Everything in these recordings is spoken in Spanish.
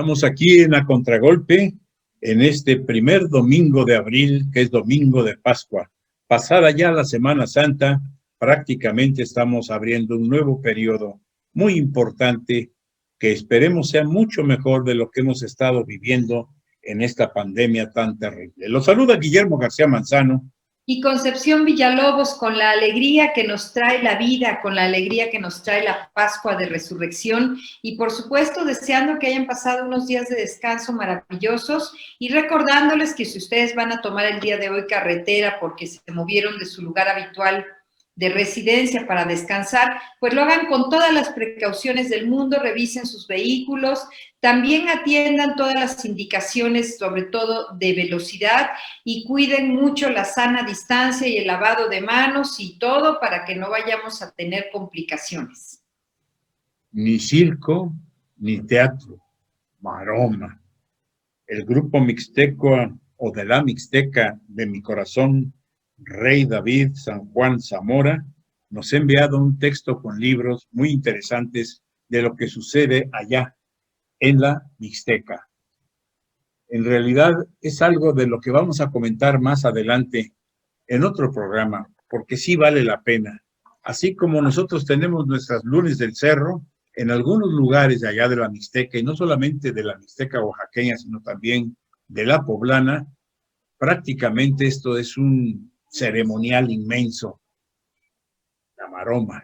Estamos aquí en A Contragolpe, en este primer domingo de abril, que es domingo de Pascua. Pasada ya la Semana Santa, prácticamente estamos abriendo un nuevo periodo muy importante que esperemos sea mucho mejor de lo que hemos estado viviendo en esta pandemia tan terrible. Los saluda Guillermo García Manzano. Y Concepción Villalobos, con la alegría que nos trae la vida, con la alegría que nos trae la Pascua de Resurrección y por supuesto deseando que hayan pasado unos días de descanso maravillosos y recordándoles que si ustedes van a tomar el día de hoy carretera porque se movieron de su lugar habitual de residencia para descansar, pues lo hagan con todas las precauciones del mundo, revisen sus vehículos, también atiendan todas las indicaciones, sobre todo de velocidad, y cuiden mucho la sana distancia y el lavado de manos y todo para que no vayamos a tener complicaciones. Ni circo, ni teatro, maroma. El grupo mixteco o de la Mixteca de mi corazón, Rey David San Juan Zamora, nos ha enviado un texto con libros muy interesantes de lo que sucede allá en la Mixteca. En realidad es algo de lo que vamos a comentar más adelante en otro programa, porque sí vale la pena. Así como nosotros tenemos nuestras lunes del cerro, en algunos lugares de allá de la Mixteca, y no solamente de la Mixteca oaxaqueña, sino también de la poblana, prácticamente esto es un ceremonial inmenso, la maroma.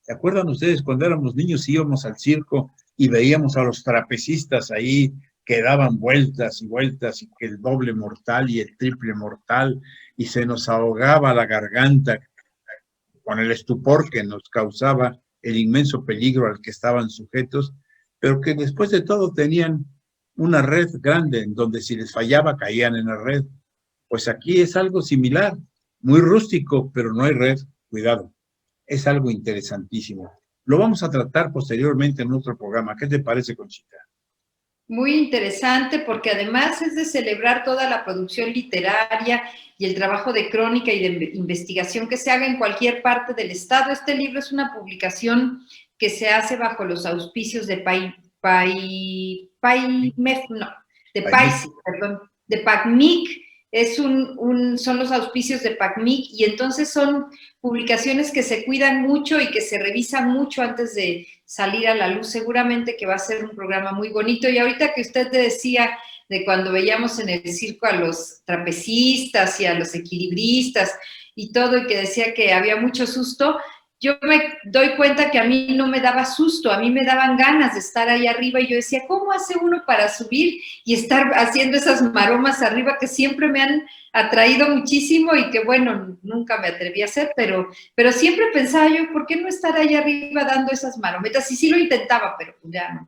¿Se acuerdan ustedes cuando éramos niños íbamos al circo y veíamos a los trapecistas ahí que daban vueltas y vueltas y que el doble mortal y el triple mortal y se nos ahogaba la garganta con el estupor que nos causaba el inmenso peligro al que estaban sujetos, pero que después de todo tenían una red grande en donde si les fallaba caían en la red? Pues aquí es algo similar, muy rústico, pero no hay red, cuidado. Es algo interesantísimo. Lo vamos a tratar posteriormente en otro programa. ¿Qué te parece, Conchita? Muy interesante porque además es de celebrar toda la producción literaria y el trabajo de crónica y de investigación que se haga en cualquier parte del estado. Este libro es una publicación que se hace bajo los auspicios de PACMIC. Son los auspicios de PACMIC y entonces son publicaciones que se cuidan mucho y que se revisan mucho antes de salir a la luz. Seguramente que va a ser un programa muy bonito. Y ahorita que usted decía de cuando veíamos en el circo a los trapecistas y a los equilibristas y todo, y que decía que había mucho susto, yo me doy cuenta que a mí no me daba susto, a mí me daban ganas de estar ahí arriba y yo decía, ¿cómo hace uno para subir y estar haciendo esas maromas arriba que siempre me han atraído muchísimo y que bueno, nunca me atreví a hacer, pero siempre pensaba yo, ¿por qué no estar ahí arriba dando esas marometas? Y sí lo intentaba, pero pues ya no,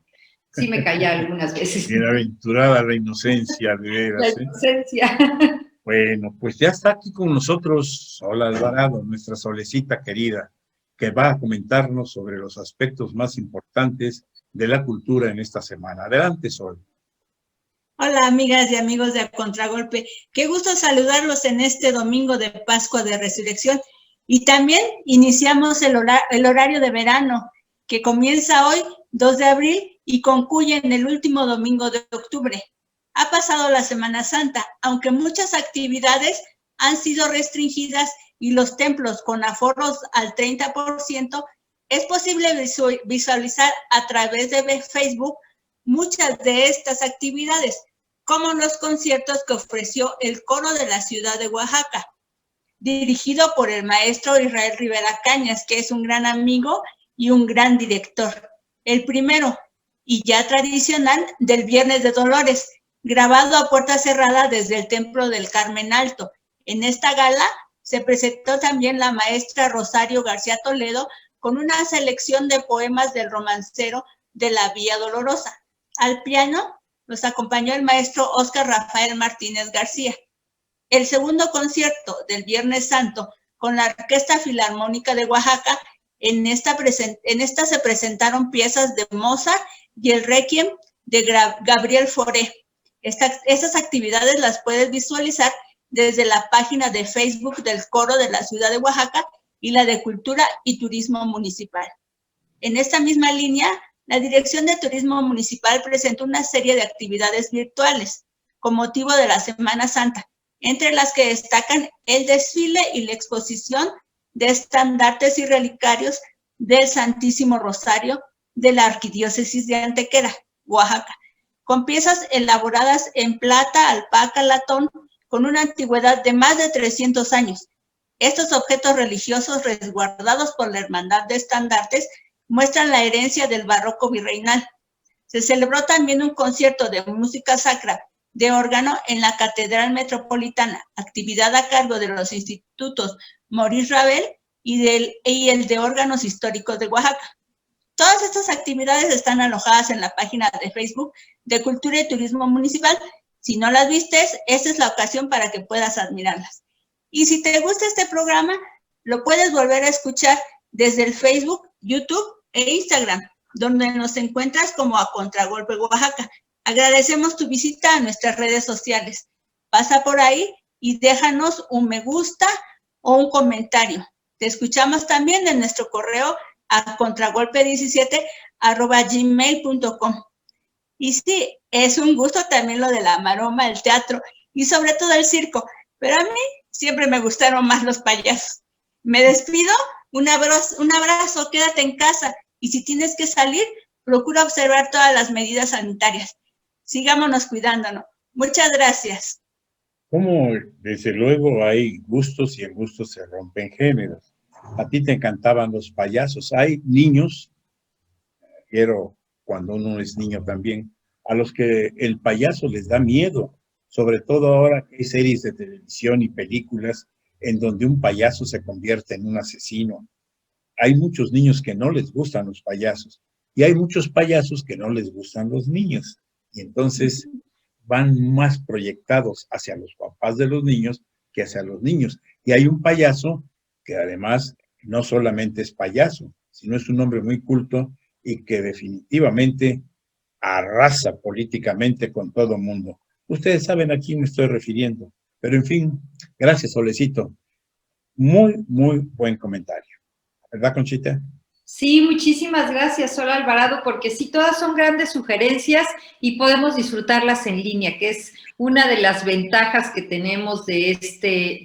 sí me caía algunas veces. Bienaventurada la inocencia, de veras. La inocencia. Bueno, pues ya está aquí con nosotros Sol Alvarado, nuestra Solecita querida, que va a comentarnos sobre los aspectos más importantes de la cultura en esta semana. Adelante, Sol. Hola, amigas y amigos de A Contragolpe. Qué gusto saludarlos en este domingo de Pascua de Resurrección. Y también iniciamos el horario de verano, que comienza hoy, 2 de abril, y concluye en el último domingo de octubre. Ha pasado la Semana Santa, aunque muchas actividades han sido restringidas y los templos con aforos al 30%, es posible visualizar a través de Facebook muchas de estas actividades, como los conciertos que ofreció el coro de la ciudad de Oaxaca, dirigido por el maestro Israel Rivera Cañas, que es un gran amigo y un gran director. El primero, y ya tradicional, del Viernes de Dolores, grabado a puerta cerrada desde el Templo del Carmen Alto. En esta gala se presentó también la maestra Rosario García Toledo con una selección de poemas del romancero de la Vía Dolorosa. Al piano nos acompañó el maestro Óscar Rafael Martínez García. El segundo concierto del Viernes Santo con la Orquesta Filarmónica de Oaxaca, en esta se presentaron piezas de Mozart y el Requiem de Gabriel Fauré. Estas actividades las puedes visualizar desde la página de Facebook del Coro de la Ciudad de Oaxaca y la de Cultura y Turismo Municipal. En esta misma línea, la Dirección de Turismo Municipal presentó una serie de actividades virtuales con motivo de la Semana Santa, entre las que destacan el desfile y la exposición de estandartes y relicarios del Santísimo Rosario de la Arquidiócesis de Antequera, Oaxaca, con piezas elaboradas en plata, alpaca, latón, con una antigüedad de más de 300 años. Estos objetos religiosos resguardados por la Hermandad de Estandartes muestran la herencia del barroco virreinal. Se celebró también un concierto de música sacra de órgano en la Catedral Metropolitana, actividad a cargo de los institutos Maurice Ravel y el de órganos históricos de Oaxaca. Todas estas actividades están alojadas en la página de Facebook de Cultura y Turismo Municipal. Si no las vistes, esta es la ocasión para que puedas admirarlas. Y si te gusta este programa, lo puedes volver a escuchar desde el Facebook, YouTube e Instagram, donde nos encuentras como A Contragolpe Oaxaca. Agradecemos tu visita a nuestras redes sociales. Pasa por ahí y déjanos un me gusta o un comentario. Te escuchamos también en nuestro correo a contragolpe17@gmail.com. Y sí, es un gusto también lo de la maroma, el teatro y sobre todo el circo, pero a mí siempre me gustaron más los payasos. Me despido, un abrazo, quédate en casa y si tienes que salir, procura observar todas las medidas sanitarias. Sigámonos cuidándonos. Muchas gracias. Como desde luego hay gustos y en gustos se rompen géneros. A ti te encantaban los payasos. Hay niños, quiero cuando uno es niño también, a los que el payaso les da miedo, sobre todo ahora que hay series de televisión y películas en donde un payaso se convierte en un asesino. Hay muchos niños que no les gustan los payasos y hay muchos payasos que no les gustan los niños. Y entonces van más proyectados hacia los papás de los niños que hacia los niños. Y hay un payaso que además no solamente es payaso, sino es un hombre muy culto y que definitivamente arrasa políticamente con todo el mundo. Ustedes saben a quién me estoy refiriendo. Pero en fin, gracias, Solecito. Muy, muy buen comentario. ¿Verdad, Conchita? Sí, muchísimas gracias, Sol Alvarado, porque sí, todas son grandes sugerencias y podemos disfrutarlas en línea, que es una de las ventajas que tenemos de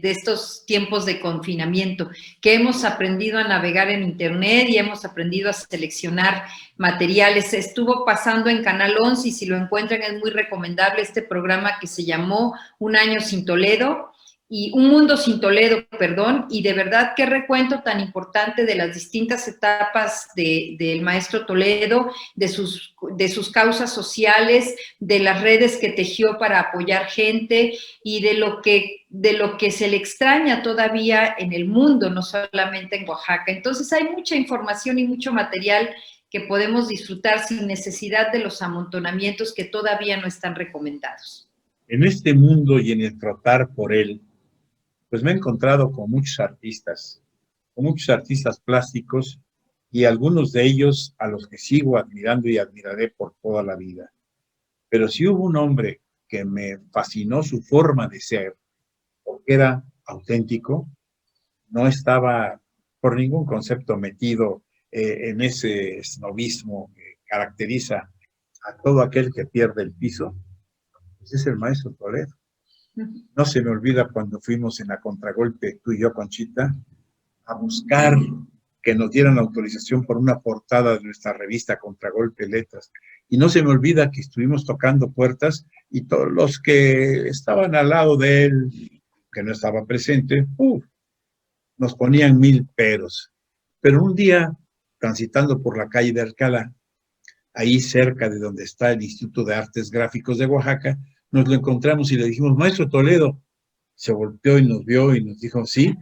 estos tiempos de confinamiento, que hemos aprendido a navegar en Internet y hemos aprendido a seleccionar materiales. Estuvo pasando en Canal 11 y si lo encuentran es muy recomendable este programa que se llamó Un Año Sin Toledo, y Un Mundo Sin Toledo, perdón, y de verdad qué recuento tan importante de las distintas etapas del maestro Toledo, de sus causas sociales, de las redes que tejió para apoyar gente y de lo que se le extraña todavía en el mundo, no solamente en Oaxaca. Entonces hay mucha información y mucho material que podemos disfrutar sin necesidad de los amontonamientos que todavía no están recomendados. En este mundo y en el trotar por él, pues me he encontrado con muchos artistas plásticos y algunos de ellos a los que sigo admirando y admiraré por toda la vida. Pero si hubo un hombre que me fascinó su forma de ser, porque era auténtico, no estaba por ningún concepto metido en ese snobismo que caracteriza a todo aquel que pierde el piso, pues es el maestro Toledo. No se me olvida cuando fuimos en A Contragolpe, tú y yo, Conchita, a buscar que nos dieran autorización por una portada de nuestra revista Contragolpe Letras. Y no se me olvida que estuvimos tocando puertas y todos los que estaban al lado de él, que no estaba presente, nos ponían 1000 peros. Pero un día, transitando por la calle de Alcalá, ahí cerca de donde está el Instituto de Artes Gráficos de Oaxaca, nos lo encontramos y le dijimos, maestro Toledo. Se volteó y nos vio y nos dijo, sí,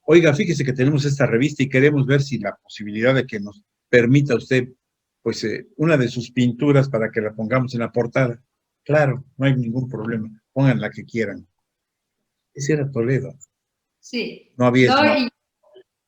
oiga, fíjese que tenemos esta revista y queremos ver si la posibilidad de que nos permita usted, pues, una de sus pinturas para que la pongamos en la portada. Claro, no hay ningún problema, pongan la que quieran. Ese era Toledo. Sí. No había no,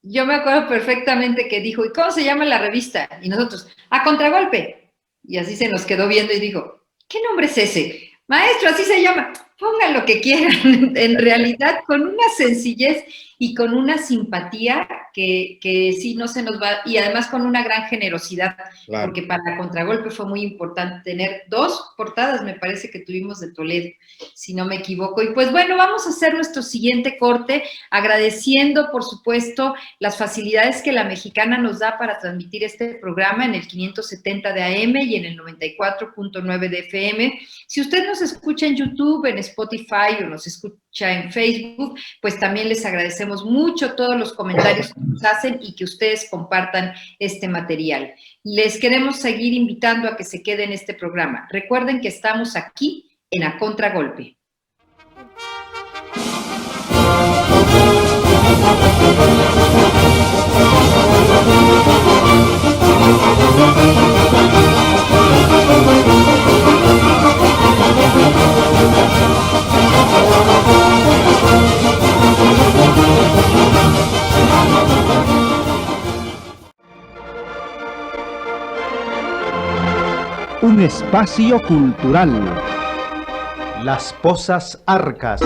yo me acuerdo perfectamente que dijo, ¿y cómo se llama la revista? Y nosotros, A Contragolpe. Y así se nos quedó viendo y dijo, ¿qué nombre es ese? Maestro, así se llama. pongan lo que quieran, en realidad con una sencillez y con una simpatía que sí no se nos va, y además con una gran generosidad, Claro. porque para Contragolpe fue muy importante tener 2 portadas, me parece que tuvimos de Toledo, si no me equivoco. Y pues bueno, vamos a hacer nuestro siguiente corte, agradeciendo, por supuesto, las facilidades que La Mexicana nos da para transmitir este programa en el 570 de AM y en el 94.9 de FM. Si usted nos escucha en YouTube, en Spotify o nos escucha en Facebook, pues también les agradecemos mucho todos los comentarios que nos hacen y que ustedes compartan este material. Les queremos seguir invitando a que se queden en este programa. Recuerden que estamos aquí en A Contragolpe. Un espacio cultural. Las Pozas Arcas.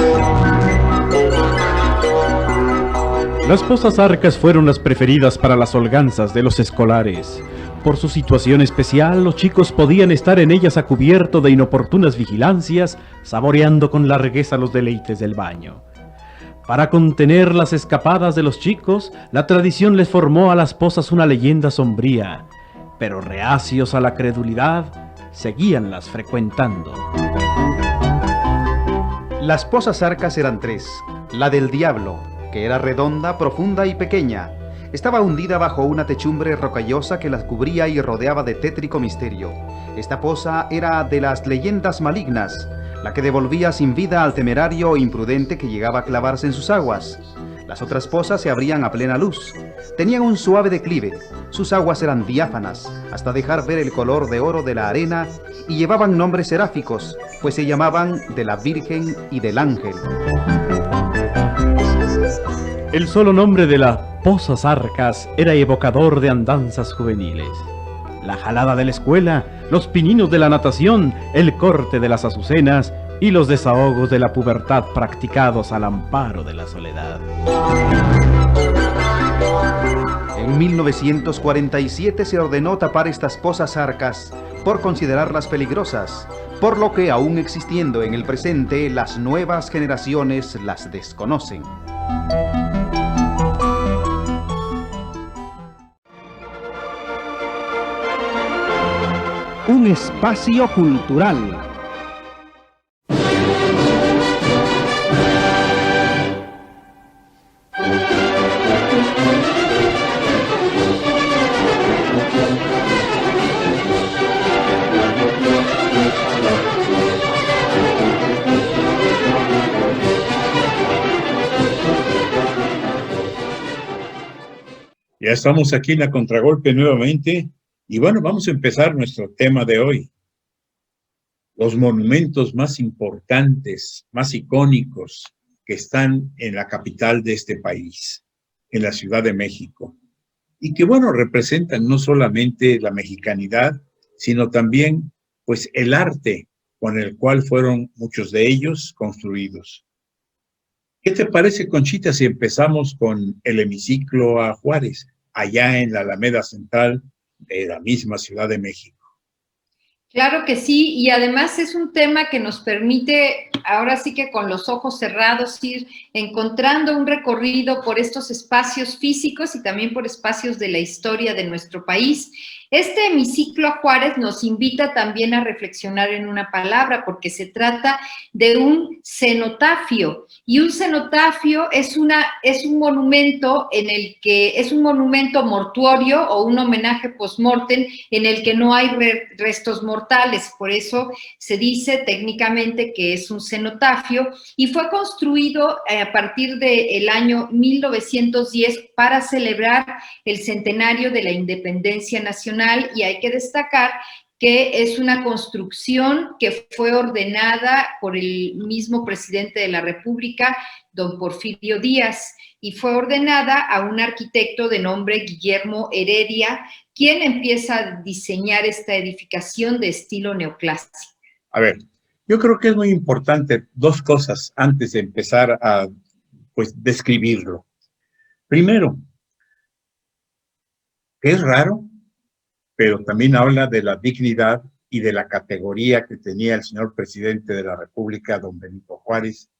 Las Pozas Arcas fueron las preferidas para las holganzas de los escolares. Por su situación especial, los chicos podían estar en ellas a cubierto de inoportunas vigilancias, saboreando con largueza los deleites del baño. Para contener las escapadas de los chicos, la tradición les formó a las pozas una leyenda sombría, pero reacios a la credulidad, seguíanlas frecuentando. Las pozas arcas eran 3. La del diablo, que era redonda, profunda y pequeña. Estaba hundida bajo una techumbre rocallosa que las cubría y rodeaba de tétrico misterio. Esta poza era de las leyendas malignas, la que devolvía sin vida al temerario o imprudente que llegaba a clavarse en sus aguas. Las otras pozas se abrían a plena luz. Tenían un suave declive, sus aguas eran diáfanas, hasta dejar ver el color de oro de la arena, y llevaban nombres seráficos, pues se llamaban de la Virgen y del Ángel. El solo nombre de las Pozas Arcas era evocador de andanzas juveniles. La jalada de la escuela, los pininos de la natación, el corte de las azucenas y los desahogos de la pubertad practicados al amparo de la soledad. En 1947 se ordenó tapar estas pozas arcas por considerarlas peligrosas, por lo que aún existiendo en el presente, las nuevas generaciones las desconocen. Un espacio cultural. Ya estamos aquí en la Contragolpe nuevamente y bueno, vamos a empezar nuestro tema de hoy. Los monumentos más importantes, más icónicos que están en la capital de este país, en la Ciudad de México. Y que bueno, representan no solamente la mexicanidad, sino también pues el arte con el cual fueron muchos de ellos construidos. ¿Qué te parece, Conchita, si empezamos con el hemiciclo a Juárez, allá en la Alameda Central de la misma Ciudad de México? Claro que sí, y además es un tema que nos permite, ahora sí que con los ojos cerrados, ir encontrando un recorrido por estos espacios físicos y también por espacios de la historia de nuestro país. Este hemiciclo a Juárez nos invita también a reflexionar en una palabra, porque se trata de un cenotafio, y un cenotafio es un monumento en el que es un monumento mortuorio o un homenaje post-mortem en el que no hay restos mortales, por eso se dice técnicamente que es un cenotafio, y fue construido a partir del año 1910 para celebrar el centenario de la independencia nacional. Y hay que destacar que es una construcción que fue ordenada por el mismo presidente de la República, don Porfirio Díaz, y fue ordenada a un arquitecto de nombre Guillermo Heredia, quien empieza a diseñar esta edificación de estilo neoclásico. A ver, Yo creo que es muy importante dos cosas antes de empezar a, pues, describirlo. Primero, que es raro, pero también habla de la dignidad y de la categoría que tenía el señor presidente de la República, don Benito Juárez,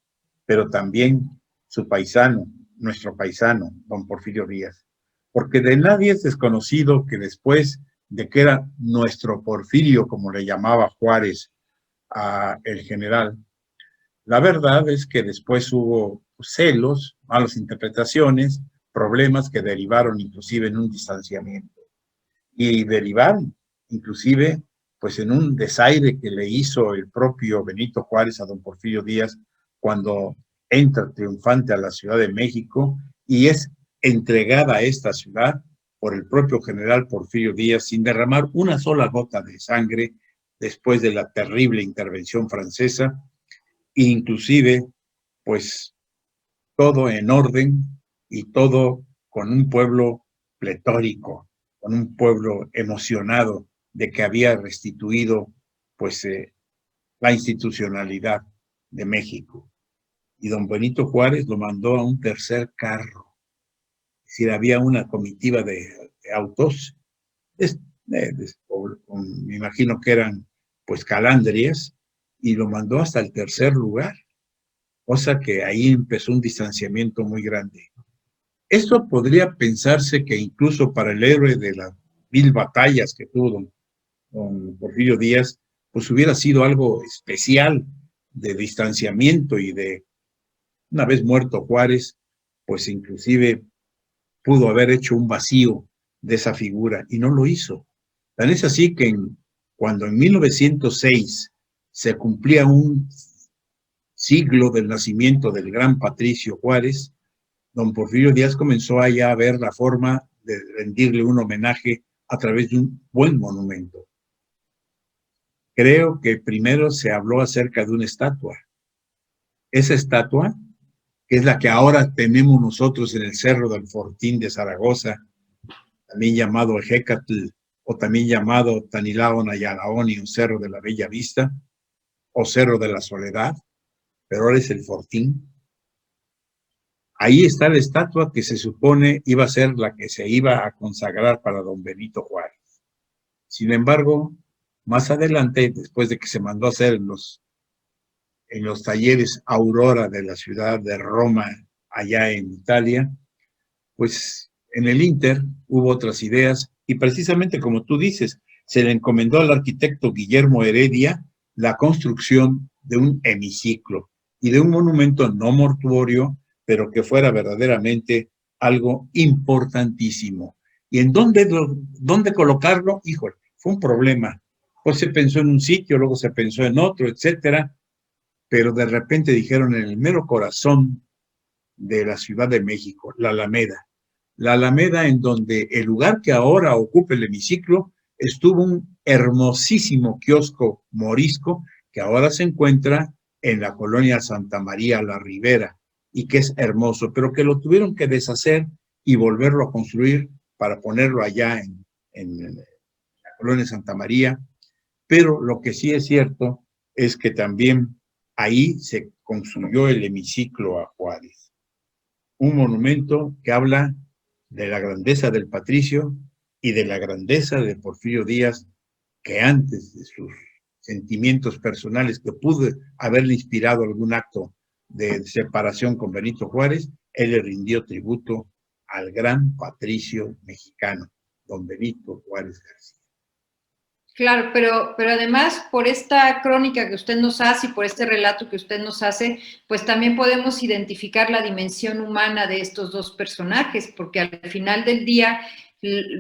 pero también su paisano, nuestro paisano, don Porfirio Díaz. Porque de nadie es desconocido que después de que era nuestro Porfirio, como le llamaba Juárez a el general, la verdad es que después hubo celos, malas interpretaciones, problemas que derivaron inclusive en un distanciamiento. Y derivaron inclusive pues en un desaire que le hizo el propio Benito Juárez a don Porfirio Díaz cuando entra triunfante a la Ciudad de México y es entregada a esta ciudad por el propio general Porfirio Díaz sin derramar una sola gota de sangre después de la terrible intervención francesa, e inclusive pues todo en orden y todo con un pueblo pletórico, con un pueblo emocionado de que había restituido pues la institucionalidad de México. Y don Benito Juárez lo mandó a un tercer carro. Es decir, había una comitiva de autos, me imagino que eran pues calandrias, y lo mandó hasta el tercer lugar, cosa que ahí empezó un distanciamiento muy grande. Esto podría pensarse que incluso para el héroe de las 1000 batallas que tuvo don Porfirio Díaz, pues hubiera sido algo especial de distanciamiento y de, una vez muerto Juárez, pues inclusive pudo haber hecho un vacío de esa figura y no lo hizo. Tan es así que cuando en 1906 se cumplía un siglo del nacimiento del gran Patricio Juárez, don Porfirio Díaz comenzó allá a ver la forma de rendirle un homenaje a través de un buen monumento. Creo que primero se habló acerca de una estatua. Esa estatua, que es la que ahora tenemos nosotros en el Cerro del Fortín de Zaragoza, también llamado Ejecatl, o también llamado Tanilao Nayalaoni, o Cerro de la Bella Vista, o Cerro de la Soledad, pero ahora es el Fortín. Ahí está la estatua que se supone iba a ser la que se iba a consagrar para don Benito Juárez. Sin embargo, más adelante, después de que se mandó a hacer en los talleres Aurora de la ciudad de Roma, allá en Italia, pues en el Inter hubo otras ideas y precisamente como tú dices, se le encomendó al arquitecto Guillermo Heredia la construcción de un hemiciclo y de un monumento no mortuorio, pero que fuera verdaderamente algo importantísimo. ¿Y en dónde colocarlo? Híjole, fue un problema. Pues se pensó en un sitio, luego se pensó en otro, etcétera, pero de repente dijeron en el mero corazón de la Ciudad de México, la Alameda en donde el lugar que ahora ocupa el hemiciclo estuvo un hermosísimo kiosco morisco que ahora se encuentra en la colonia Santa María la Ribera y que es hermoso, pero que lo tuvieron que deshacer y volverlo a construir para ponerlo allá en la colonia Santa María. Pero lo que sí es cierto es que también ahí se construyó el hemiciclo a Juárez, un monumento que habla de la grandeza del patricio y de la grandeza de Porfirio Díaz, que antes de sus sentimientos personales que pudo haberle inspirado algún acto de separación con Benito Juárez, él le rindió tributo al gran patricio mexicano, don Benito Juárez García. Claro, pero además por esta crónica que usted nos hace y por este relato que usted nos hace, pues también podemos identificar la dimensión humana de estos dos personajes, porque al final del día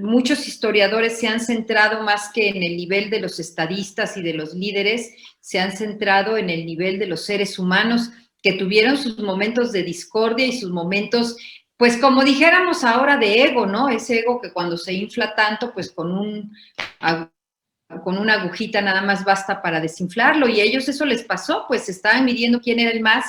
muchos historiadores se han centrado más que en el nivel de los estadistas y de los líderes, se han centrado en el nivel de los seres humanos que tuvieron sus momentos de discordia y sus momentos, pues como dijéramos ahora, de ego, ¿no? Ese ego que cuando se infla tanto, pues con una agujita nada más basta para desinflarlo, y a ellos eso les pasó, pues estaban midiendo quién era el más,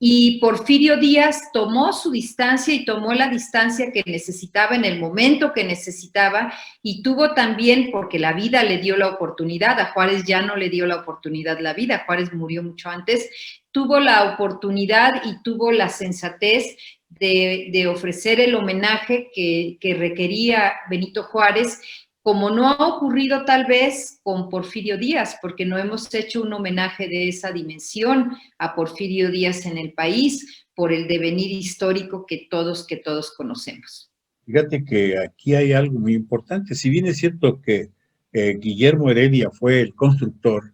y Porfirio Díaz tomó su distancia y tomó la distancia que necesitaba en el momento que necesitaba, y tuvo también, porque la vida le dio la oportunidad, a Juárez ya no le dio la oportunidad la vida, Juárez murió mucho antes, tuvo la oportunidad y tuvo la sensatez de ofrecer el homenaje que requería Benito Juárez, como no ha ocurrido tal vez con Porfirio Díaz, porque no hemos hecho un homenaje de esa dimensión a Porfirio Díaz en el país por el devenir histórico que todos conocemos. Fíjate que aquí hay algo muy importante. Si bien es cierto que Guillermo Heredia fue el constructor,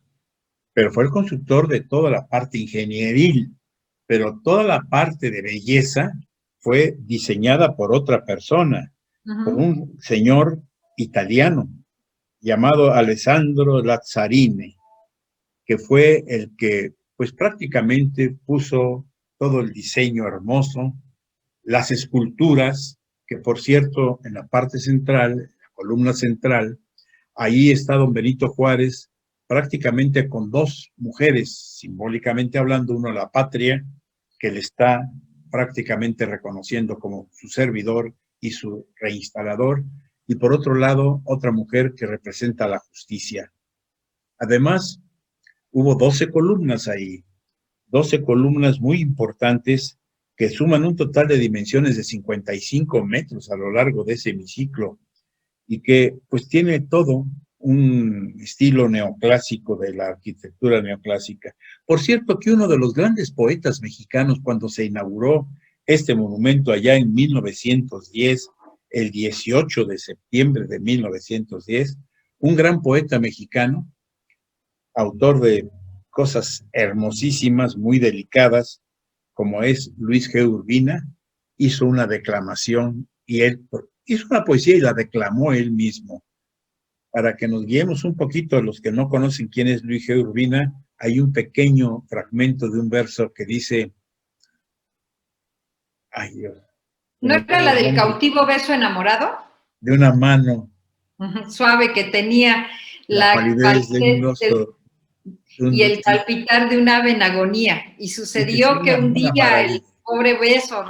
pero fue el constructor de toda la parte ingenieril, pero toda la parte de belleza fue diseñada por otra persona, por un señor italiano llamado Alessandro Lazzarini, que fue el que pues prácticamente puso todo el diseño hermoso, las esculturas, que por cierto en la parte central, la columna central, ahí está don Benito Juárez prácticamente con dos mujeres, simbólicamente hablando, uno a la patria, que le está prácticamente reconociendo como su servidor y su reinstalador, y por otro lado, otra mujer que representa la justicia. Además, hubo 12 columnas ahí, 12 columnas muy importantes que suman un total de dimensiones de 55 metros a lo largo de ese hemiciclo y que pues tiene todo un estilo neoclásico de la arquitectura neoclásica. Por cierto que uno de los grandes poetas mexicanos cuando se inauguró este monumento allá en 1910, el 18 de septiembre de 1910, un gran poeta mexicano, autor de cosas hermosísimas, muy delicadas, como es Luis G. Urbina, hizo una declamación y él hizo una poesía y la declamó él mismo. Para que nos guiemos un poquito a los que no conocen quién es Luis G. Urbina, hay un pequeño fragmento de un verso que dice, ay Dios. ¿No era la del cautivo beso enamorado? De una mano. Suave que tenía la palidez de un oso. Y el palpitar de un ave en agonía. Y sucedió que un día el pobre beso,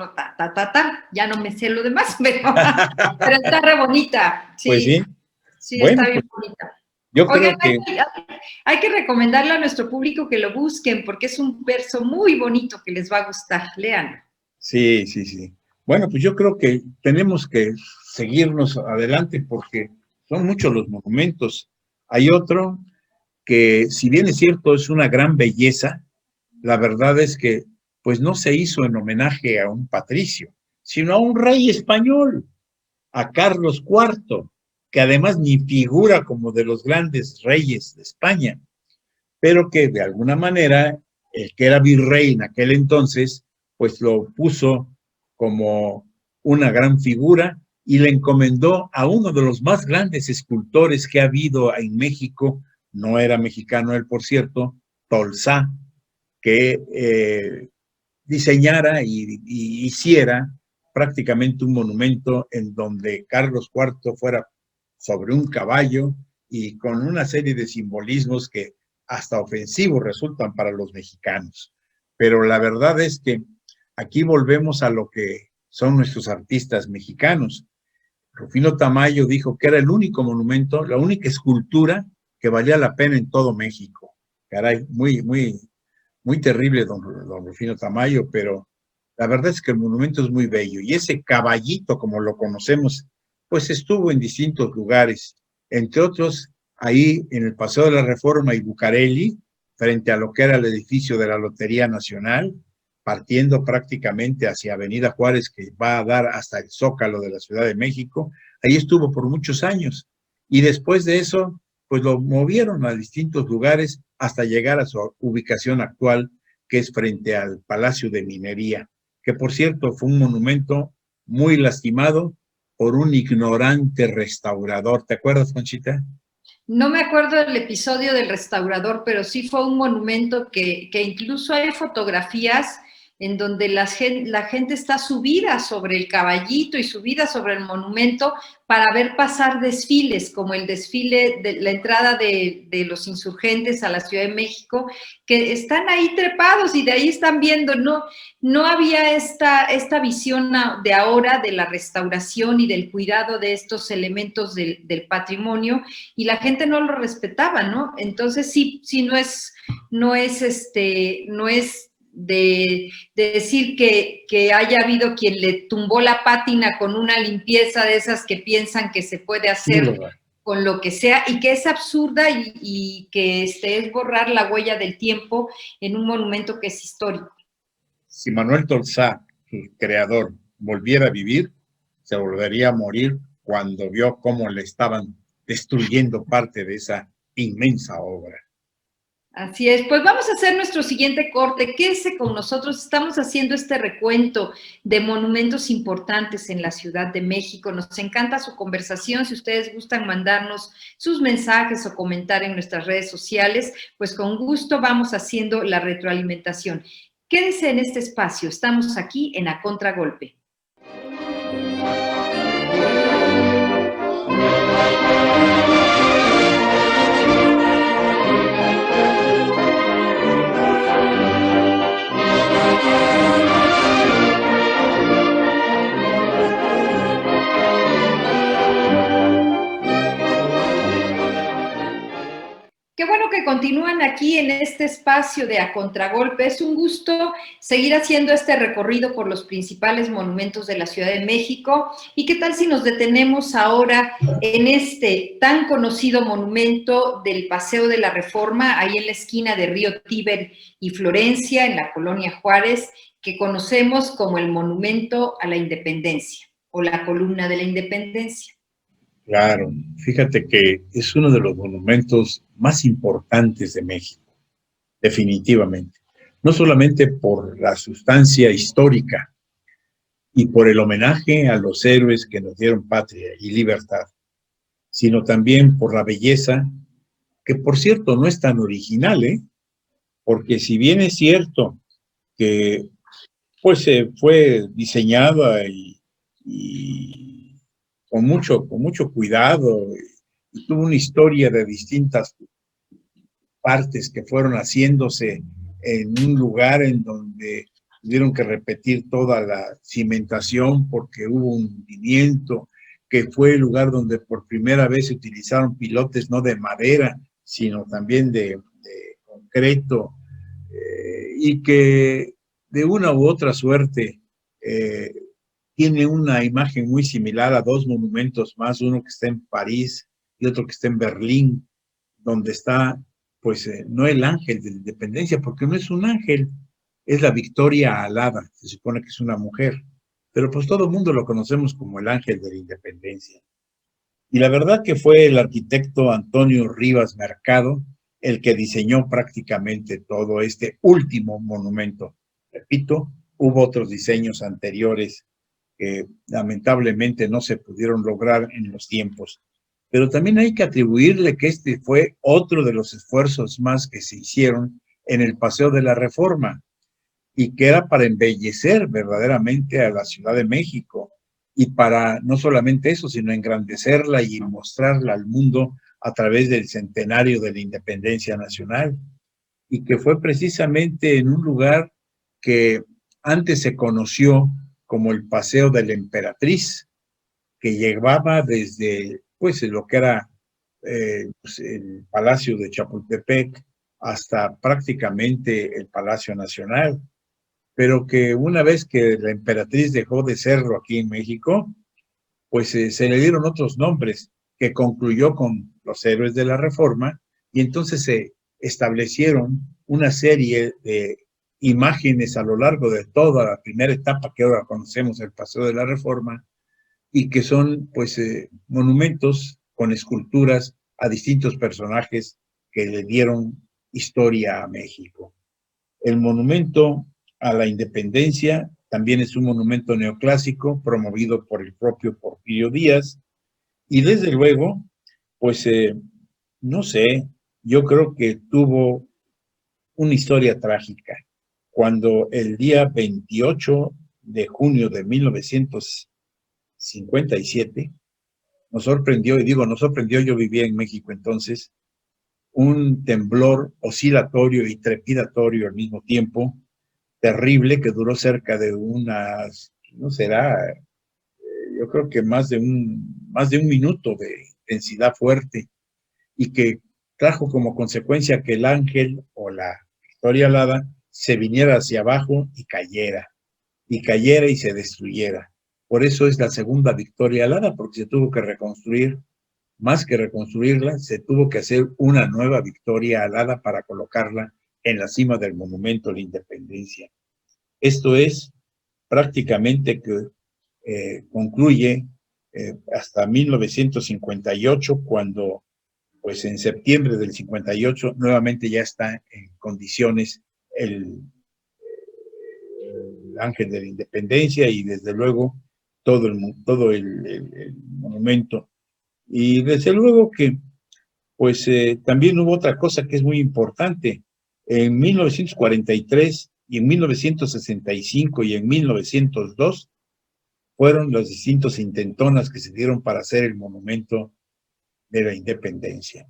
ya no me sé lo demás, pero está re bonita. Sí, pues sí. Sí, bueno, está bien bonita. Yo creo que hay que recomendarle a nuestro público que lo busquen, porque es un verso muy bonito que les va a gustar. Lean. Sí, sí, sí. Bueno, pues yo creo que tenemos que seguirnos adelante porque son muchos los monumentos. Hay otro que, si bien es cierto, es una gran belleza, la verdad es que pues no se hizo en homenaje a un patricio, sino a un rey español, a Carlos IV, que además ni figura como de los grandes reyes de España, pero que de alguna manera el que era virrey en aquel entonces, pues lo puso como una gran figura y le encomendó a uno de los más grandes escultores que ha habido en México, no era mexicano él, por cierto, Tolsá, que diseñara y hiciera prácticamente un monumento en donde Carlos IV fuera sobre un caballo y con una serie de simbolismos que hasta ofensivos resultan para los mexicanos. Pero la verdad es que aquí volvemos a lo que son nuestros artistas mexicanos. Rufino Tamayo dijo que era el único monumento, la única escultura que valía la pena en todo México. Caray, muy terrible don Rufino Tamayo, pero la verdad es que el monumento es muy bello. Y ese caballito, como lo conocemos, pues estuvo en distintos lugares, entre otros ahí en el Paseo de la Reforma y Bucareli, frente a lo que era el edificio de la Lotería Nacional, partiendo prácticamente hacia Avenida Juárez, que va a dar hasta el Zócalo de la Ciudad de México. Ahí estuvo por muchos años. Y después de eso, pues lo movieron a distintos lugares hasta llegar a su ubicación actual, que es frente al Palacio de Minería, que por cierto fue un monumento muy lastimado por un ignorante restaurador. ¿Te acuerdas, Conchita? No me acuerdo del episodio del restaurador, pero sí fue un monumento que incluso hay fotografías en donde la gente está subida sobre el caballito y subida sobre el monumento para ver pasar desfiles, como el desfile de la entrada de los insurgentes a la Ciudad de México, que están ahí trepados y de ahí están viendo, no había esta visión de ahora de la restauración y del cuidado de estos elementos del patrimonio, y la gente no lo respetaba, ¿no? Entonces sí no es de decir que haya habido quien le tumbó la pátina con una limpieza de esas que piensan que se puede hacer con lo que sea, y que es absurda y que es borrar la huella del tiempo en un monumento que es histórico. Si Manuel Tolsá, el creador, volviera a vivir, se volvería a morir cuando vio cómo le estaban destruyendo parte de esa inmensa obra. Así es, pues vamos a hacer nuestro siguiente corte. Quédese con nosotros, estamos haciendo este recuento de monumentos importantes en la Ciudad de México. Nos encanta su conversación. Si ustedes gustan mandarnos sus mensajes o comentar en nuestras redes sociales, pues con gusto vamos haciendo la retroalimentación. Quédese en este espacio, estamos aquí en A Contragolpe. Qué bueno que continúan aquí en este espacio de A Contragolpe. Es un gusto seguir haciendo este recorrido por los principales monumentos de la Ciudad de México. ¿Y qué tal si nos detenemos ahora en este tan conocido monumento del Paseo de la Reforma, ahí en la esquina de Río Tíber y Florencia, en la Colonia Juárez, que conocemos como el Monumento a la Independencia o la Columna de la Independencia? Claro, fíjate que es uno de los monumentos más importantes de México, definitivamente. No solamente por la sustancia histórica y por el homenaje a los héroes que nos dieron patria y libertad, sino también por la belleza, que por cierto no es tan original, porque si bien es cierto que pues fue diseñada y con mucho cuidado, y tuvo una historia de distintas partes que fueron haciéndose en un lugar en donde tuvieron que repetir toda la cimentación porque hubo un hundimiento, que fue el lugar donde por primera vez se utilizaron pilotes no de madera, sino también de concreto, y que de una u otra suerte tiene una imagen muy similar a dos monumentos más, uno que está en París y otro que está en Berlín, donde está, pues, no el ángel de la independencia, porque no es un ángel, es la Victoria alada, se supone que es una mujer, pero pues todo el mundo lo conocemos como el ángel de la independencia. Y la verdad que fue el arquitecto Antonio Rivas Mercado el que diseñó prácticamente todo este último monumento. Repito, hubo otros diseños anteriores que lamentablemente no se pudieron lograr en los tiempos. Pero también hay que atribuirle que este fue otro de los esfuerzos más que se hicieron en el Paseo de la Reforma, y que era para embellecer verdaderamente a la Ciudad de México, y para no solamente eso, sino engrandecerla y mostrarla al mundo a través del centenario de la Independencia Nacional, y que fue precisamente en un lugar que antes se conoció como el Paseo de la Emperatriz, que llevaba desde pues lo que era pues, el Palacio de Chapultepec hasta prácticamente el Palacio Nacional, pero que una vez que la Emperatriz dejó de serlo aquí en México, pues se le dieron otros nombres, que concluyó con los héroes de la Reforma, y entonces se establecieron una serie de imágenes a lo largo de toda la primera etapa que ahora conocemos, el Paseo de la Reforma, y que son pues monumentos con esculturas a distintos personajes que le dieron historia a México. El monumento a la Independencia también es un monumento neoclásico promovido por el propio Porfirio Díaz, y desde luego, pues no sé, yo creo que tuvo una historia trágica. cuando el día 28 de junio de 1957 nos sorprendió, y digo, nos sorprendió, yo vivía en México entonces, un temblor oscilatorio y trepidatorio al mismo tiempo, terrible, que duró cerca de unas, no será, yo creo que más de un minuto de intensidad fuerte, y que trajo como consecuencia que el ángel o la Victoria alada se viniera hacia abajo y cayera y se destruyera. Por eso es la segunda Victoria alada, porque se tuvo que reconstruir, más que reconstruirla, se tuvo que hacer una nueva Victoria alada para colocarla en la cima del monumento a la Independencia. Esto es prácticamente que concluye hasta 1958, cuando pues en septiembre del 58 nuevamente ya está en condiciones el Ángel de la Independencia y desde luego todo el monumento. Y desde luego que pues también hubo otra cosa que es muy importante. En 1943 y en 1965 y en 1902 fueron las distintas intentonas que se dieron para hacer el monumento de la Independencia.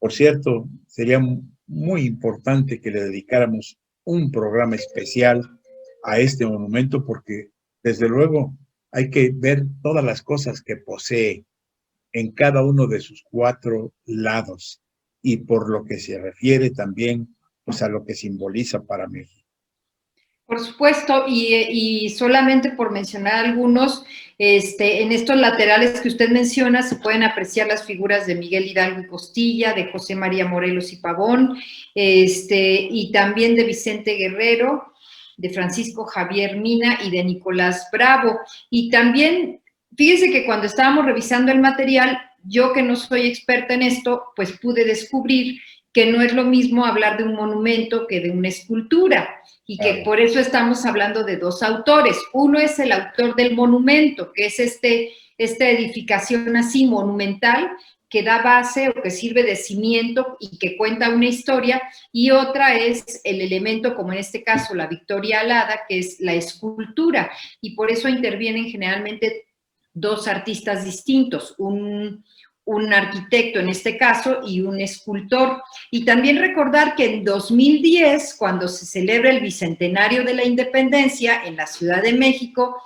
Por cierto, sería muy importante que le dedicáramos un programa especial a este monumento, porque desde luego hay que ver todas las cosas que posee en cada uno de sus 4 lados, y por lo que se refiere también pues a lo que simboliza para México. Por supuesto, y solamente por mencionar algunos, en estos laterales que usted menciona se pueden apreciar las figuras de Miguel Hidalgo y Costilla, de José María Morelos y Pavón, y también de Vicente Guerrero, de Francisco Javier Mina y de Nicolás Bravo. Y también, fíjese que cuando estábamos revisando el material, yo que no soy experta en esto, pues pude descubrir que no es lo mismo hablar de un monumento que de una escultura, y que por eso estamos hablando de 2 autores. Uno es el autor del monumento, que es esta edificación así monumental, que da base o que sirve de cimiento y que cuenta una historia, y otra es el elemento, como en este caso la Victoria alada, que es la escultura, y por eso intervienen generalmente 2 artistas distintos, un arquitecto en este caso y un escultor. Y también recordar que en 2010, cuando se celebra el bicentenario de la Independencia en la Ciudad de México,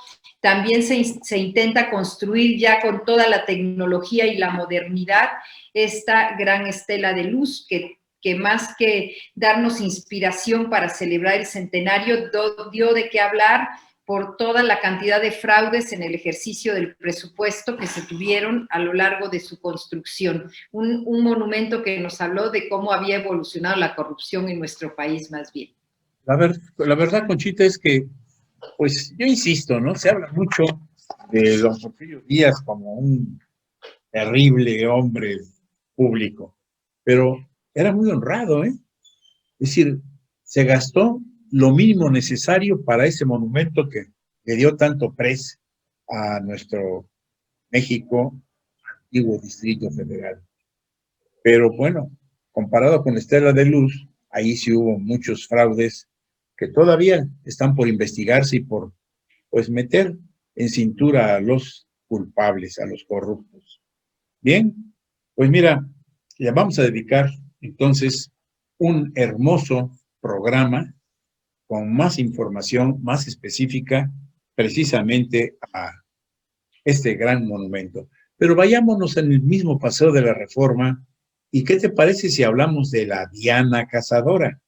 también se intenta construir ya con toda la tecnología y la modernidad esta gran estela de luz que más que darnos inspiración para celebrar el centenario, dio de qué hablar por toda la cantidad de fraudes en el ejercicio del presupuesto que se tuvieron a lo largo de su construcción. Un monumento que nos habló de cómo había evolucionado la corrupción en nuestro país más bien. La verdad, Conchita, es que, pues yo insisto, ¿no? Se habla mucho de don Porfirio Díaz como un terrible hombre público, pero era muy honrado, ¿eh? Es decir, se gastó lo mínimo necesario para ese monumento que le dio tanto pres a nuestro México, antiguo Distrito Federal. Pero bueno, comparado con la Estela de Luz, ahí sí hubo muchos fraudes que todavía están por investigarse y por, pues, meter en cintura a los culpables, a los corruptos. Bien, pues mira, le vamos a dedicar entonces un hermoso programa con más información, más específica, precisamente a este gran monumento. Pero vayámonos en el mismo Paseo de la Reforma, ¿y qué te parece si hablamos de la Diana Cazadora?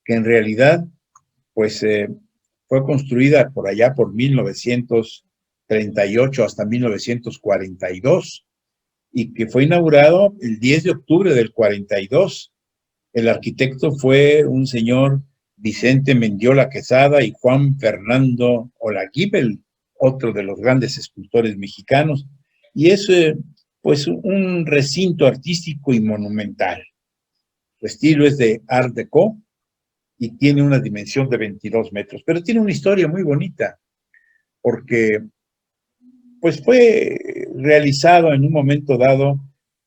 Que en realidad, pues, fue construida por allá por 1938 hasta 1942, y que fue inaugurado el 10 de octubre del 42. El arquitecto fue un señor Vicente Mendiola Quesada y Juan Fernando Olaguibel, otro de los grandes escultores mexicanos, y es pues un recinto artístico y monumental. Su estilo es de Art Deco y tiene una dimensión de 22 metros, pero tiene una historia muy bonita, porque pues fue realizado en un momento dado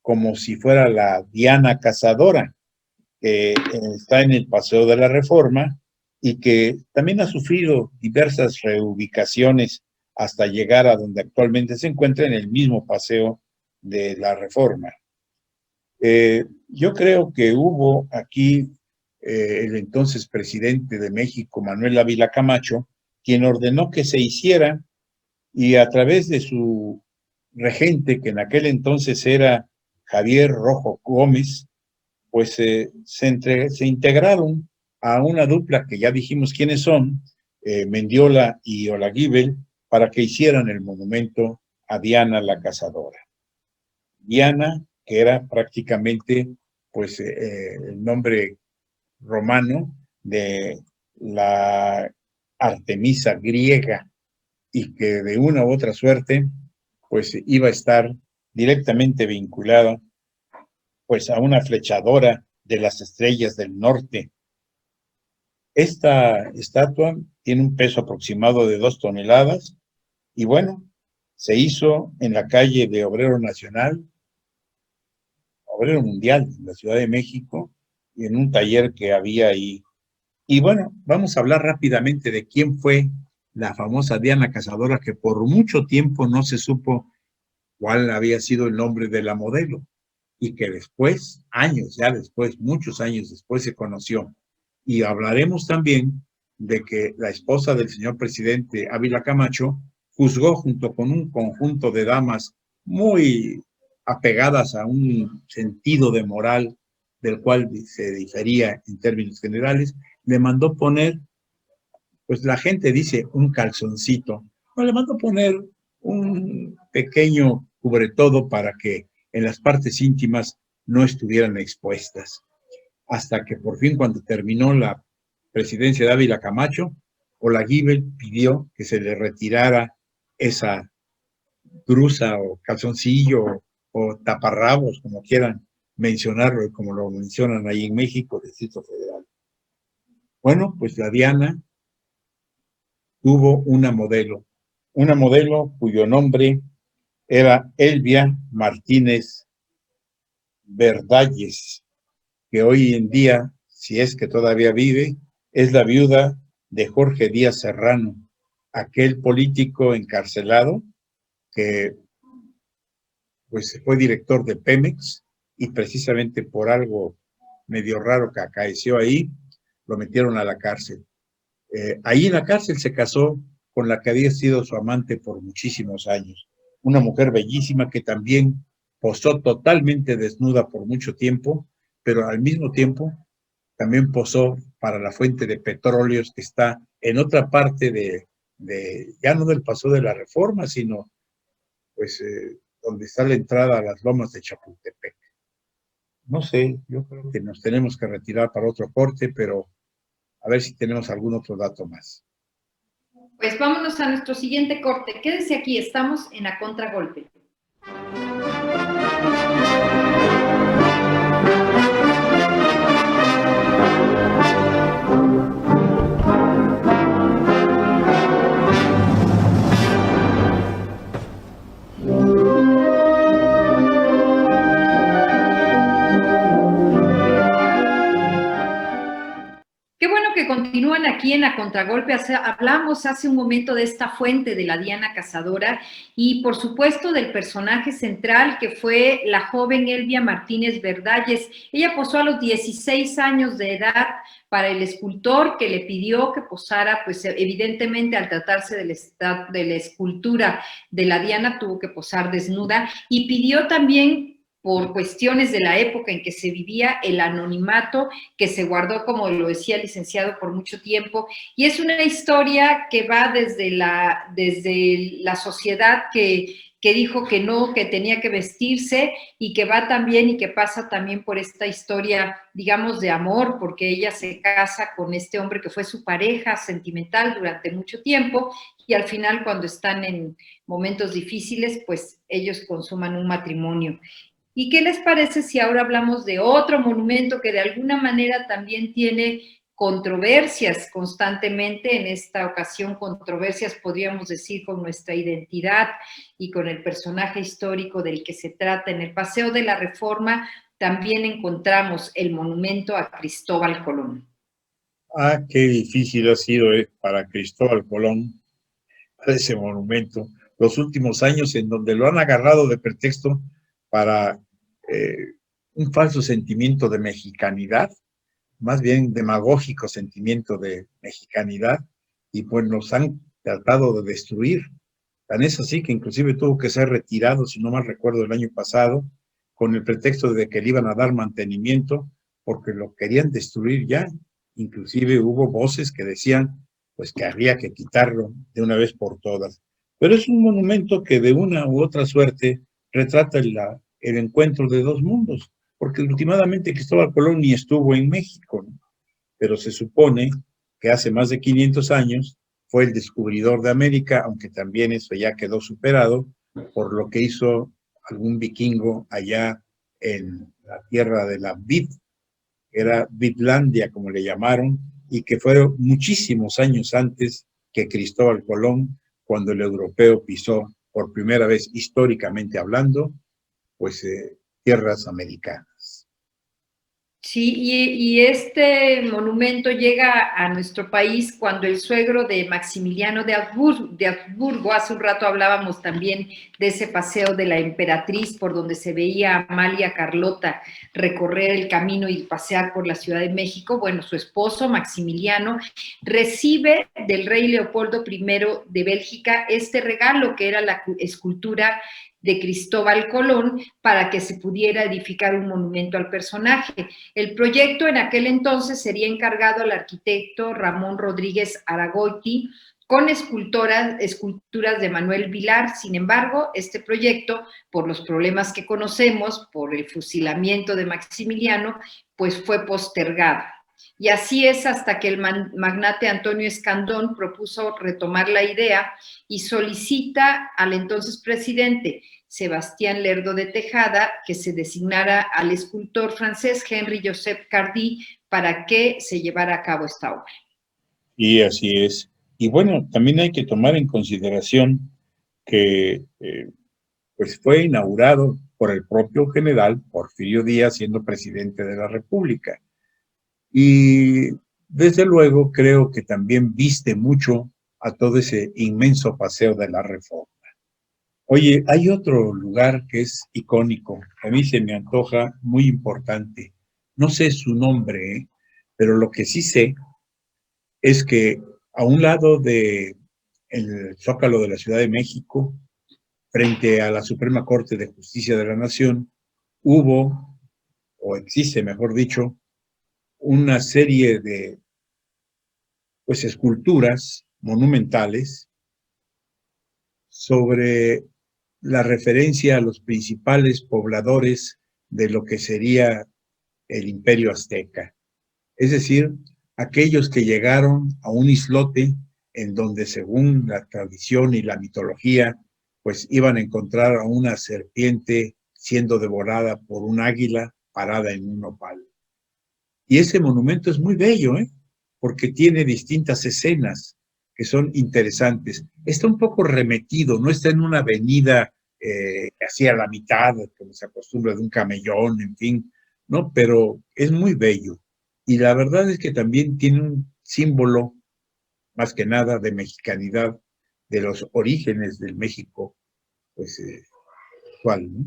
como si fuera la Diana Cazadora, que está en el Paseo de la Reforma y que también ha sufrido diversas reubicaciones hasta llegar a donde actualmente se encuentra, en el mismo Paseo de la Reforma. Yo creo que hubo aquí el entonces presidente de México, Manuel Ávila Camacho, quien ordenó que se hiciera, y a través de su regente, que en aquel entonces era Javier Rojo Gómez, pues se integraron a una dupla que ya dijimos quiénes son, Mendiola y Olaguibel, para que hicieran el monumento a Diana la Cazadora. Diana, que era prácticamente pues el nombre romano de la Artemisa griega, y que de una u otra suerte pues iba a estar directamente vinculada pues a una flechadora de las estrellas del norte. Esta estatua tiene un peso aproximado de 2 toneladas y bueno, se hizo en la calle de Obrero Nacional, Obrero Mundial, en la Ciudad de México, y en un taller que había ahí. Y bueno, vamos a hablar rápidamente de quién fue la famosa Diana Cazadora, que por mucho tiempo no se supo cuál había sido el nombre de la modelo, y que después, muchos años después se conoció. Y hablaremos también de que la esposa del señor presidente Ávila Camacho juzgó junto con un conjunto de damas muy apegadas a un sentido de moral del cual se difería en términos generales, le mandó poner, pues la gente dice un calzoncito, o le mandó poner un pequeño cubretodo para que en las partes íntimas no estuvieran expuestas. Hasta que por fin, cuando terminó la presidencia de Ávila Camacho, Olaguibel pidió que se le retirara esa blusa o calzoncillo o taparrabos, como quieran mencionarlo, como lo mencionan ahí en México, Distrito Federal. Bueno, pues la Diana tuvo una modelo cuyo nombre era Elvia Martínez Verdalles, que hoy en día, si es que todavía vive, es la viuda de Jorge Díaz Serrano, aquel político encarcelado que pues fue director de Pemex, y precisamente por algo medio raro que acaeció ahí, lo metieron a la cárcel. Ahí en la cárcel se casó con la que había sido su amante por muchísimos años, una mujer bellísima que también posó totalmente desnuda por mucho tiempo, pero al mismo tiempo también posó para la fuente de petróleos que está en otra parte ya no del Paseo de la Reforma, sino pues donde está la entrada a las lomas de Chapultepec. No sé, yo creo que nos tenemos que retirar para otro corte, pero a ver si tenemos algún otro dato más. Pues vámonos a nuestro siguiente corte. Quédese aquí, estamos en A Contragolpe. Qué bueno que continúan aquí en A Contragolpe. Hablamos hace un momento de esta fuente de la Diana Cazadora y por supuesto del personaje central que fue la joven Elvia Martínez Verdalles. Ella posó a los 16 años de edad para el escultor que le pidió que posara, pues evidentemente al tratarse de la escultura de la Diana tuvo que posar desnuda, y pidió también, por cuestiones de la época en que se vivía, el anonimato, que se guardó, como lo decía el licenciado, por mucho tiempo. Y es una historia que va desde la sociedad que dijo que no, que tenía que vestirse, y que va también y que pasa también por esta historia, digamos, de amor, porque ella se casa con este hombre que fue su pareja sentimental durante mucho tiempo, y al final, cuando están en momentos difíciles, pues ellos consuman un matrimonio. ¿Y qué les parece si ahora hablamos de otro monumento que de alguna manera también tiene controversias constantemente? En esta ocasión, controversias, podríamos decir, con nuestra identidad y con el personaje histórico del que se trata. En el Paseo de la Reforma también encontramos el monumento a Cristóbal Colón. Qué difícil ha sido para Cristóbal Colón, para ese monumento, los últimos años en donde lo han agarrado de pretexto para un falso sentimiento de mexicanidad, más bien demagógico sentimiento de mexicanidad, y pues nos han tratado de destruir. Tan es así que inclusive tuvo que ser retirado, si no mal recuerdo, el año pasado, con el pretexto de que le iban a dar mantenimiento, porque lo querían destruir ya. Inclusive hubo voces que decían pues que habría que quitarlo de una vez por todas. Pero es un monumento que de una u otra suerte retrata el encuentro de dos mundos, porque últimamente Cristóbal Colón ni estuvo en México, ¿no? Pero se supone que hace más de 500 años fue el descubridor de América, aunque también eso ya quedó superado por lo que hizo algún vikingo allá en la tierra de la vid, que era Vidlandia, como le llamaron, y que fueron muchísimos años antes que Cristóbal Colón, cuando el europeo pisó por primera vez, históricamente hablando, pues tierras americanas. Sí, y este monumento llega a nuestro país cuando el suegro de Maximiliano de Habsburgo, hace un rato hablábamos también de ese paseo de la emperatriz por donde se veía a Amalia Carlota recorrer el camino y pasear por la Ciudad de México. Bueno, su esposo Maximiliano recibe del rey Leopoldo I de Bélgica este regalo que era la escultura de Cristóbal Colón para que se pudiera edificar un monumento al personaje. El proyecto en aquel entonces sería encargado al arquitecto Ramón Rodríguez Aragoiti con esculturas de Manuel Vilar. Sin embargo, este proyecto, por los problemas que conocemos, por el fusilamiento de Maximiliano, pues fue postergado. Y así es hasta que el magnate Antonio Escandón propuso retomar la idea y solicita al entonces presidente Sebastián Lerdo de Tejada que se designara al escultor francés Henri Joseph Cardy para que se llevara a cabo esta obra. Y así es. Y bueno, también hay que tomar en consideración que pues fue inaugurado por el propio general Porfirio Díaz siendo presidente de la República. Y desde luego creo que también viste mucho a todo ese inmenso paseo de la Reforma. Oye, hay otro lugar que es icónico, a mí se me antoja muy importante. No sé su nombre, pero lo que sí sé es que a un lado del Zócalo de la Ciudad de México, frente a la Suprema Corte de Justicia de la Nación, hubo, o existe, mejor dicho, una serie de pues, esculturas monumentales sobre la referencia a los principales pobladores de lo que sería el Imperio Azteca. Es decir, aquellos que llegaron a un islote en donde, según la tradición y la mitología, pues iban a encontrar a una serpiente siendo devorada por un águila parada en un nopal. Y ese monumento es muy bello, porque tiene distintas escenas que son interesantes. Está un poco remetido, no está en una avenida hacia la mitad, como se acostumbra de un camellón, en fin, ¿no? Pero es muy bello. Y la verdad es que también tiene un símbolo, más que nada, de mexicanidad, de los orígenes del México, pues, actual, ¿no?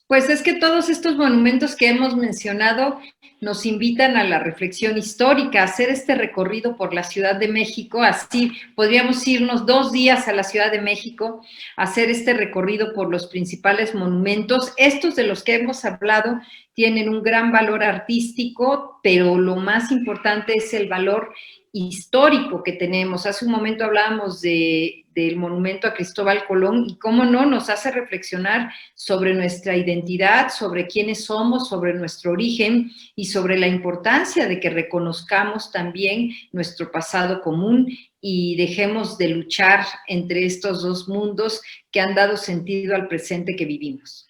Pues es que todos estos monumentos que hemos mencionado nos invitan a la reflexión histórica, a hacer este recorrido por la Ciudad de México. Así podríamos irnos 2 días a la Ciudad de México, a hacer este recorrido por los principales monumentos. Estos de los que hemos hablado tienen un gran valor artístico, pero lo más importante es el valor histórico que tenemos. Hace un momento hablábamos del monumento a Cristóbal Colón y cómo no nos hace reflexionar sobre nuestra identidad, sobre quiénes somos, sobre nuestro origen y sobre la importancia de que reconozcamos también nuestro pasado común y dejemos de luchar entre estos dos mundos que han dado sentido al presente que vivimos.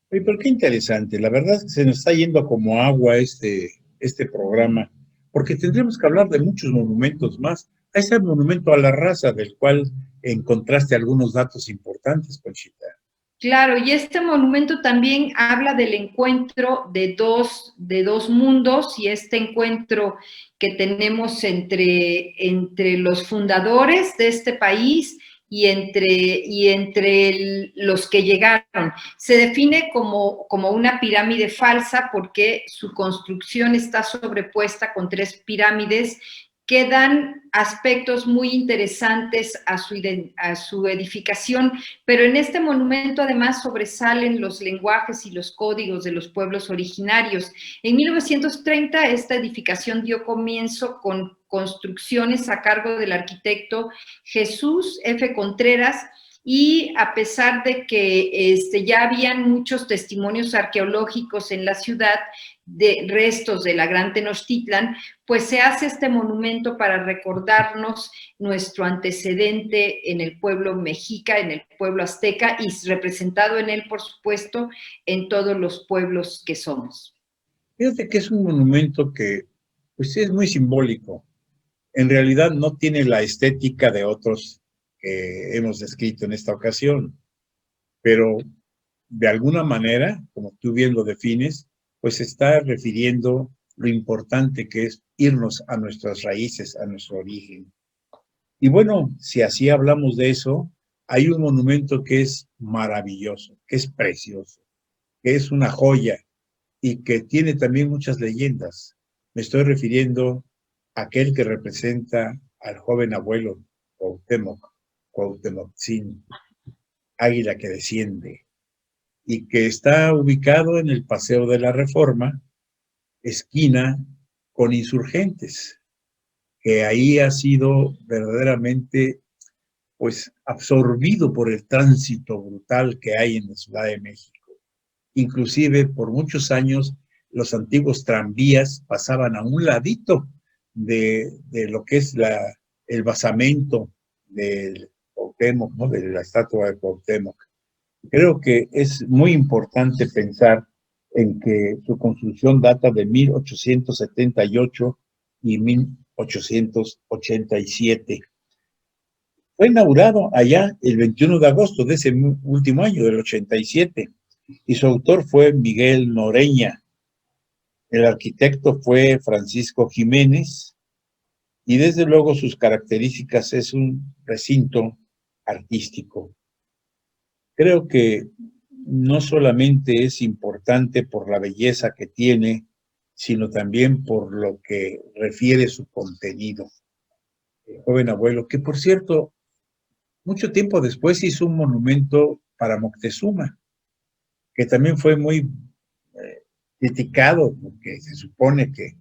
Oye, pero qué interesante. La verdad es que se nos está yendo como agua este programa, porque tendremos que hablar de muchos monumentos más. Hay ese monumento a la raza, del cual encontraste algunos datos importantes, Conchita. Claro, y este monumento también habla del encuentro de dos mundos, y este encuentro que tenemos entre los fundadores de este país y entre los que llegaron. Se define como una pirámide falsa porque su construcción está sobrepuesta con 3 pirámides que dan aspectos muy interesantes a su edificación, pero en este monumento además sobresalen los lenguajes y los códigos de los pueblos originarios. En 1930 esta edificación dio comienzo con construcciones a cargo del arquitecto Jesús F. Contreras, y a pesar de que ya habían muchos testimonios arqueológicos en la ciudad de restos de la Gran Tenochtitlan, pues se hace este monumento para recordarnos nuestro antecedente en el pueblo mexica, en el pueblo azteca, y representado en él, por supuesto, en todos los pueblos que somos. Fíjate que es un monumento que pues es muy simbólico. En realidad no tiene la estética de otros que hemos descrito en esta ocasión, pero de alguna manera, como tú bien lo defines, pues se está refiriendo lo importante que es irnos a nuestras raíces, a nuestro origen. Y bueno, si así hablamos de eso, hay un monumento que es maravilloso, que es precioso, que es una joya y que tiene también muchas leyendas. Me estoy refiriendo a aquel que representa al joven abuelo Cuauhtémoc-Tzin, águila que desciende, y que está ubicado en el Paseo de la Reforma, esquina con Insurgentes, que ahí ha sido verdaderamente pues absorbido por el tránsito brutal que hay en la Ciudad de México. Inclusive por muchos años los antiguos tranvías pasaban a un ladito de lo que es el basamento del Cuauhtémoc, ¿no? De la estatua de Cuauhtémoc. Creo que es muy importante pensar en que su construcción data de 1878 y 1887. Fue inaugurado allá el 21 de agosto de ese último año, del 87, y su autor fue Miguel Noreña. El arquitecto fue Francisco Jiménez, y desde luego sus características es un recinto artístico. Creo que no solamente es importante por la belleza que tiene, sino también por lo que refiere su contenido. El joven abuelo, que por cierto, mucho tiempo después hizo un monumento para Moctezuma, que también fue muy criticado, porque se supone que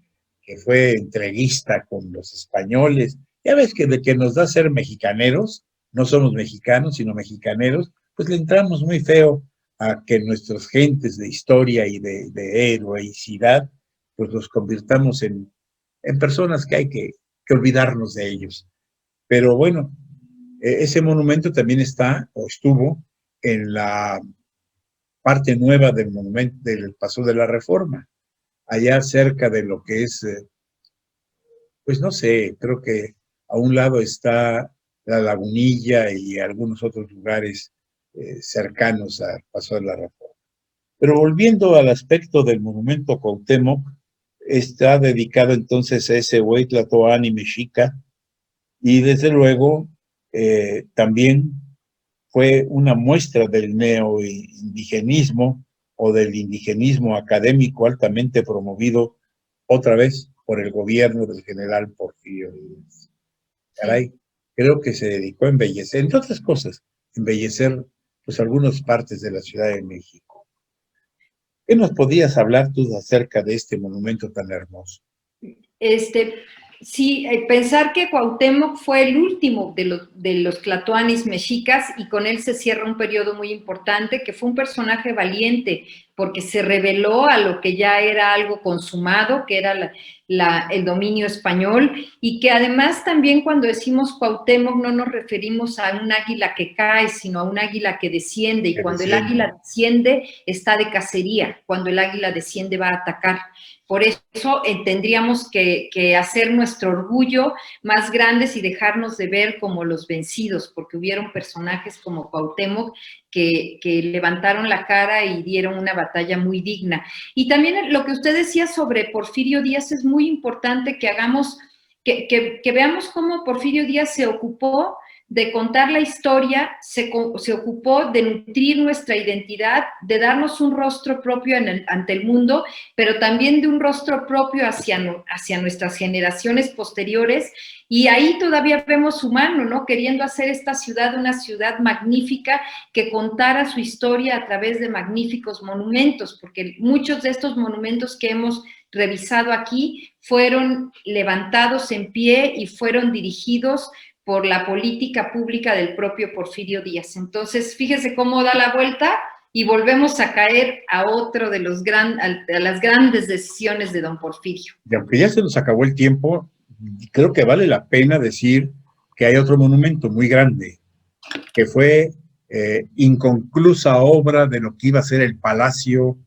fue entreguista con los españoles. Ya ves que de que nos da ser mexicaneros, no somos mexicanos, sino mexicaneros, pues le entramos muy feo a que nuestras gentes de historia y de heroicidad, pues los convirtamos en personas que hay que olvidarnos de ellos. Pero bueno, ese monumento también está o estuvo en la parte nueva del monumento del Paso de la Reforma, allá cerca de lo que es, pues no sé, creo que a un lado está la Lagunilla y algunos otros lugares cercanos al Paso de la Reforma. Pero volviendo al aspecto del monumento Cuauhtémoc, está dedicado entonces a ese Hueytlatoani mexica, y desde luego también fue una muestra del neoindigenismo o del indigenismo académico altamente promovido otra vez por el gobierno del general Porfirio Díaz. Caray, creo que se dedicó a embellecer, entre otras cosas, embellecer pues algunas partes de la Ciudad de México. ¿Qué nos podías hablar tú acerca de este monumento tan hermoso? Sí, pensar que Cuauhtémoc fue el último de los tlatoanis mexicas, y con él se cierra un periodo muy importante, que fue un personaje valiente, porque se rebeló a lo que ya era algo consumado, que era el dominio español, y que además también cuando decimos Cuauhtémoc no nos referimos a un águila que cae, sino a un águila que desciende, y cuando el águila desciende está de cacería, cuando el águila desciende va a atacar. Por eso tendríamos que hacer nuestro orgullo más grandes y dejarnos de ver como los vencidos, porque hubieron personajes como Cuauhtémoc que levantaron la cara y dieron una batalla muy digna. Y también lo que usted decía sobre Porfirio Díaz es muy importante que hagamos, que veamos cómo Porfirio Díaz se ocupó de contar la historia, se ocupó de nutrir nuestra identidad, de darnos un rostro propio ante el mundo, pero también de un rostro propio hacia nuestras generaciones posteriores. Y ahí todavía vemos su mano, ¿no? Queriendo hacer esta ciudad una ciudad magnífica que contara su historia a través de magníficos monumentos, porque muchos de estos monumentos que hemos revisado aquí fueron levantados en pie y fueron dirigidos por la política pública del propio Porfirio Díaz. Entonces, fíjese cómo da la vuelta y volvemos a caer a otro de las grandes decisiones de don Porfirio. Y aunque ya se nos acabó el tiempo, creo que vale la pena decir que hay otro monumento muy grande, que fue inconclusa obra de lo que iba a ser el Palacio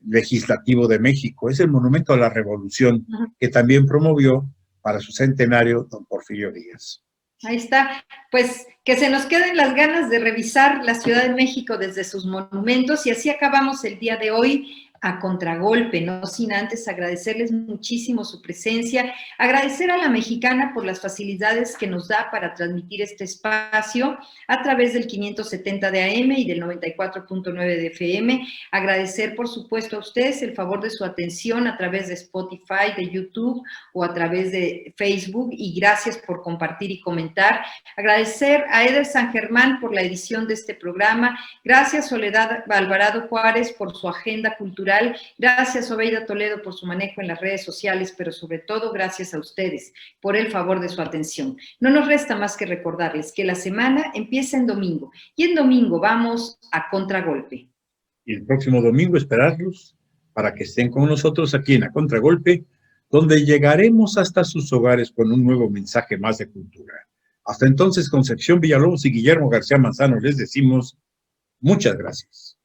Legislativo de México. Es el Monumento a la Revolución, que también promovió para su centenario don Porfirio Díaz. Ahí está, pues que se nos queden las ganas de revisar la Ciudad de México desde sus monumentos y así acabamos el día de hoy a contragolpe, no sin antes agradecerles muchísimo su presencia, agradecer a La Mexicana por las facilidades que nos da para transmitir este espacio a través del 570 de AM y del 94.9 de FM, agradecer por supuesto a ustedes el favor de su atención a través de Spotify, de YouTube o a través de Facebook y gracias por compartir y comentar, agradecer a Eder San Germán por la edición de este programa, gracias Soledad Alvarado Juárez por su agenda cultural. Gracias, Obeida Toledo, por su manejo en las redes sociales, pero sobre todo gracias a ustedes por el favor de su atención. No nos resta más que recordarles que la semana empieza en domingo y en domingo vamos a contragolpe. Y el próximo domingo esperarlos para que estén con nosotros aquí en A Contragolpe, donde llegaremos hasta sus hogares con un nuevo mensaje más de cultura. Hasta entonces, Concepción Villalobos y Guillermo García Manzano les decimos muchas gracias.